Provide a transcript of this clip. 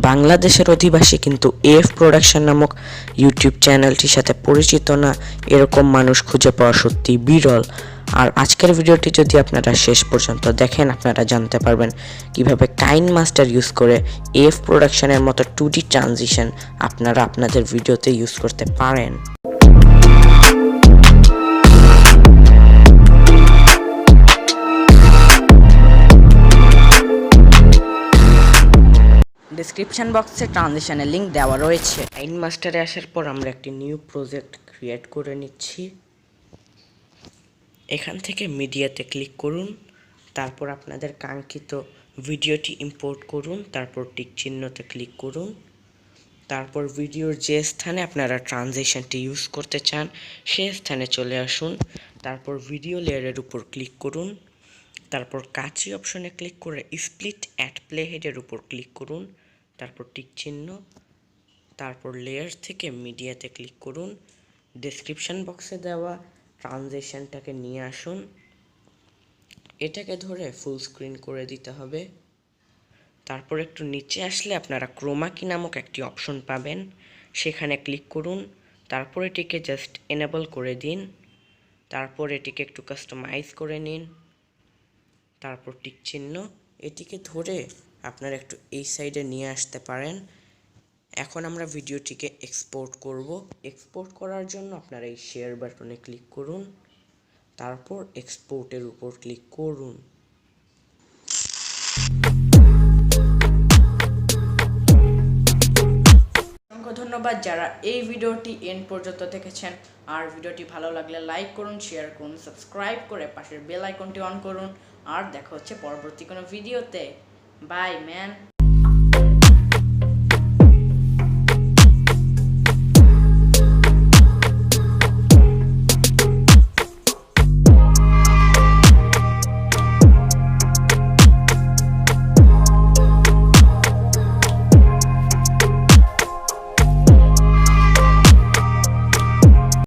বাংলাদেশের অধিবাসী কিন্তু এফ প্রোডাকশন নামক ইউটিউব চ্যানেলটির সাথে পরিচিত না, এরকম মানুষ খুঁজে পাওয়া সত্যি বিরল। আর আজকের ভিডিওটি যদি আপনারা শেষ পর্যন্ত দেখেন, আপনারা জানতে পারবেন কিভাবে কাইনমাস্টার ইউজ করে এফ প্রোডাকশনের মতো 2D ট্রানজিশন আপনারা আপনাদের ভিডিওতে ইউজ করতে পারেন। ডিসক্রিপশন বক্সে ট্রানজিশনের লিঙ্ক দেওয়া রয়েছে। কাইনমাস্টারে আসার পর আমরা একটি নিউ প্রজেক্ট ক্রিয়েট করে নিচ্ছি। এখান থেকে মিডিয়াতে ক্লিক করুন, তারপর আপনাদের কাঙ্ক্ষিত ভিডিওটি ইম্পোর্ট করুন, তারপর টিক চিহ্নতে ক্লিক করুন, তারপর ভিডিওর যে স্থানে আপনারা ট্রানজিশনটি ইউজ করতে চান সেই স্থানে চলে আসুন, তারপর ভিডিও লেয়ারের উপর ক্লিক করুন, তারপর কাঁচি অপশনে ক্লিক করে স্প্লিট অ্যাট প্লে হেডের উপর ক্লিক করুন, তারপর টিক চিহ্ন, তারপর লেয়ার থেকে মিডিয়াতে ক্লিক করুন, ডেসক্রিপশন বক্সে দেওয়া ট্রানজিশনটাকে নিয়ে আসুন, এটাকে ধরে ফুল স্ক্রিন করে দিতে হবে। তারপর একটু নিচে আসলে আপনারা ক্রোমা কি নামক একটি অপশন পাবেন, সেখানে ক্লিক করুন, তারপর এটিকে জাস্ট এনেবল করে দিন, তারপর এটিকে একটু কাস্টমাইজ করে নিন, তারপর টিক চিহ্ন, এটিকে ধরে আপনারা একটু এই সাইডে নিয়ে আসতে পারেন। এখন আমরা ভিডিওটিকে এক্সপোর্ট করব। এক্সপোর্ট করার জন্য আপনারা এই শেয়ার বাটনে ক্লিক করুন, তারপর এক্সপোর্টের উপর ক্লিক করুন। অসংখ্য ধন্যবাদ যারা এই ভিডিওটি এন্ড পর্যন্ত দেখেছেন। আর ভিডিওটি ভালো লাগলে লাইক করুন, শেয়ার করুন, সাবস্ক্রাইব করে পাশের বেল আইকনটি অন করুন। আর দেখা হচ্ছে পরবর্তী কোনো ভিডিওতে। Bye man.